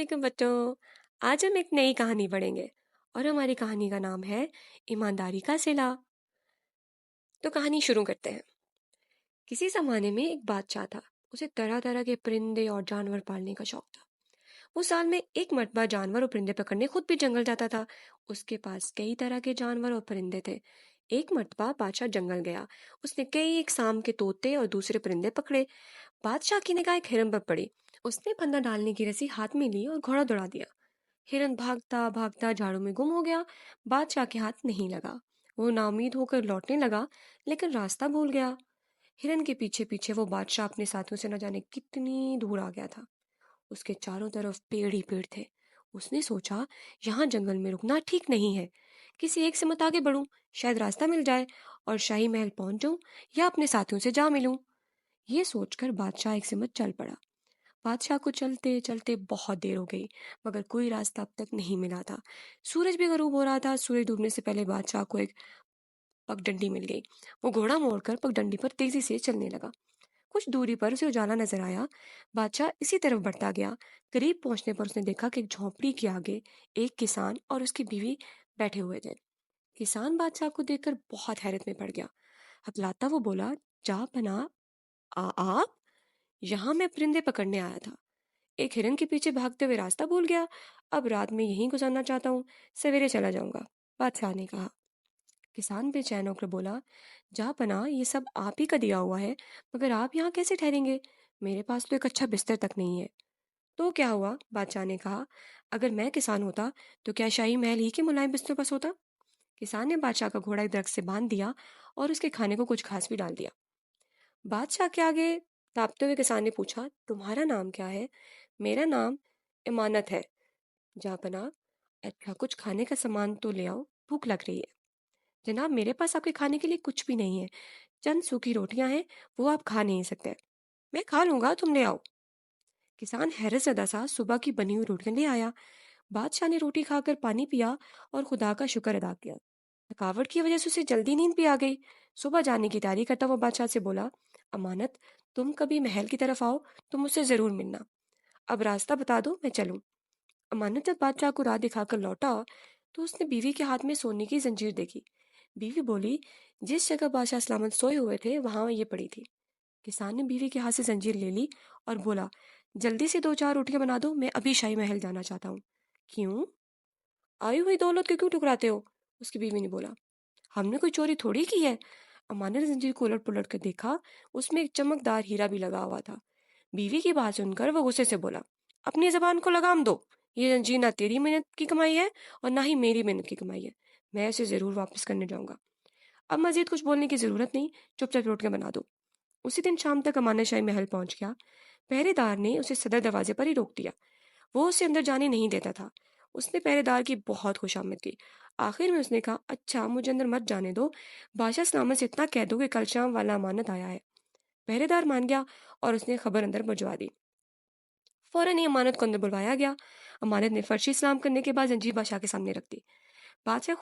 वालेकुम बच्चों। आज हम एक नई कहानी पढ़ेंगे और हमारी कहानी का नाम है ईमानदारी का सिला। तो कहानी शुरू करते हैं। किसी जमाने में एक बादशाह था। उसे तरह तरह के परिंदे और जानवर पालने का शौक था। वो साल में एक मर्तबा जानवर और परिंदे पकड़ने खुद भी जंगल जाता था। उसके पास कई तरह के जानवर और परिंदे थे। एक मर्तबा बादशाह जंगल गया। उसने कई एक शाम के तोते और दूसरे परिंदे पकड़े। बादशाह की निगाह एक हिरन पर पड़ी। उसने फंदा डालने की रस्सी हाथ में ली और घोड़ा दौड़ा दिया। हिरन भागता भागता झाड़ू में गुम हो गया। बादशाह के हाथ नहीं लगा। वो नाउमीद होकर लौटने लगा, लेकिन रास्ता भूल गया। हिरन के पीछे पीछे वो बादशाह अपने साथियों से न जाने कितनी दूर आ गया था। उसके चारों तरफ पेड़ ही पेड़ थे। उसने सोचा, यहाँ जंगल में रुकना ठीक नहीं है। किसी एक से मत आगे बढ़ूं, शायद रास्ता मिल जाए और शाही महल पहुंच जाऊं या अपने साथियों से जा मिलूं। ये सोचकर बादशाह एक से मत चल पड़ा। बादशाह को चलते चलते बहुत देर हो गई, मगर कोई रास्ता अब तक नहीं मिला था। सूरज भी गरूब हो रहा था। सूरज डूबने से पहले बादशाह को एक पगडंडी मिल गई। वो घोड़ा मोड़कर पगडंडी पर तेजी से चलने लगा। कुछ दूरी पर उसे उजाला नजर आया। बादशाह इसी तरफ बढ़ता गया। करीब पहुंचने पर उसने देखा कि एक झोंपड़ी के आगे एक किसान और उसकी बीवी बैठे हुए थे। किसान बादशाह को देखकर बहुत हैरत में पड़ गया। हतलाता वो बोला, जा बना, आप यहाँ मैं परिंदे पकड़ने आया था। एक हिरन के पीछे भागते हुए रास्ता भूल गया। अब रात में यहीं गुजारना चाहता हूँ, सवेरे चला जाऊंगा। बादशाह ने कहा। किसान बेचैन होकर बोला, जा पना, ये सब आप ही का दिया हुआ है, मगर आप यहाँ कैसे ठहरेंगे? मेरे पास तो एक अच्छा बिस्तर तक नहीं है। तो क्या हुआ? बादशाह ने कहा, अगर मैं किसान होता तो क्या शाही महल ही के मुलायम बिस्तर पर सोता? किसान ने बादशाह का घोड़ा एक दरख्त से बांध दिया और उसके खाने को कुछ घास भी डाल दिया। बादशाह के आगे तापते हुए किसान ने पूछा, तुम्हारा नाम क्या है? मेरा नाम इमानत है। जापना, अच्छा, कुछ खाने का सामान तो ले आओ, भूख लग रही है। जनाब, मेरे पास आपके खाने के लिए कुछ भी नहीं है। चंद सूखी रोटियां हैं, वो आप खा नहीं सकते। मैं खा लूंगा, तुम ले आओ। किसान हैरत ज़दा सा सुबह की बनी हुई रोटियां ले आया। बादशाह ने रोटी खाकर पानी पिया और खुदा का शुक्र अदा किया। थकावट की वजह से उसे जल्दी नींद भी आ गई। सुबह जाने की तैयारी करता हुआ बादशाह से बोला, अमानत, तुम कभी महल की तरफ आओ तो मुझसे जरूर मिलना। अब रास्ता बता दो, मैं चलूं। अमानत जब बादशाह को राह दिखाकर लौटा तो उसने बीवी के हाथ में सोने की जंजीर देखी। बीवी बोली, जिस जगह बादशाह सलामत सोए हुए थे वहां ये पड़ी थी। किसान ने बीवी के हाथ से जंजीर ले ली और बोला, जल्दी से दो चार रोटियां बना दो, मैं अभी शाही महल जाना चाहता हूँ। क्यों? आई हुई दौलत को क्यों ठुकराते हो? उसकी बीवी ने बोला। हमने कोई चोरी थोड़ी की है। अमानत ने जंजीर को उलट पुलट कर देखा। उसमें एक चमकदार हीरा भी लगा हुआ था। बीवी की बात सुनकर वो गुस्से से बोला, अपनी जबान को लगाम दो। ये जंजीर ना तेरी मेहनत की कमाई है और ना ही मेरी मेहनत की कमाई है। मैं इसे जरूर वापस करने जाऊंगा। अब मजीद कुछ बोलने की जरूरत नहीं, चुपचाप रोटियां बना दो। उसी दिन शाम तक अमानत शाही महल पहुंच गया। पहरेदार ने उसे सदर दरवाजे पर ही रोक दिया। वो उसे अंदर जाने नहीं देता था। उसने पहरेदार की बहुत खुशामद की। आखिर में उसने कहा, अच्छा, मुझे अंदर मत जाने दो। बादशाह सलामत से इतना कह दो कि कल शाम वाला अमानत आया है। पहरेदार मान गया और उसने खबर अंदर भिजवा दी। फौरन ही अमानत को अंदर बुलवाया गया। अमानत ने फर्शी सलाम करने के बाद जंजीर बादशाह के सामने रख दी। बादशाह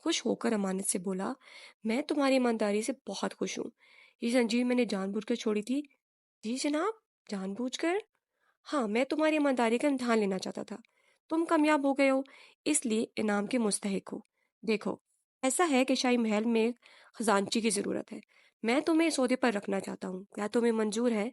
खुश होकर अमानत से बोला, मैं तुम्हारी ईमानदारी से बहुत खुश हूँ। ये जंजीर मैंने जानबूझकर छोड़ी थी। जी जनाब, जानबूझकर? हाँ, मैं तुम्हारी ईमानदारी का इम्तिहान लेना चाहता था। तुम कामयाब हो गए हो, इसलिए इनाम के मुस्तहिक हो। देखो, ऐसा है कि शाही महल में खजांची की जरूरत है। मैं तुम्हें इस ओहदे पर रखना चाहता हूँ, क्या तुम्हें मंजूर है?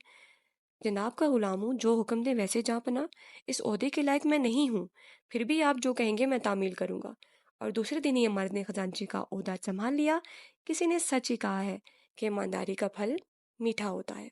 जनाब का गुलाम हूँ, जो हुक्म दे वैसे जा पना। इस ओहदे के लायक मैं नहीं हूँ, फिर भी आप जो कहेंगे मैं तामील करूंगा। और दूसरे दिन ही मर्द ने खजांची का ओहदा संभाल लिया। किसी ने सच ही कहा है कि ईमानदारी का फल मीठा होता है।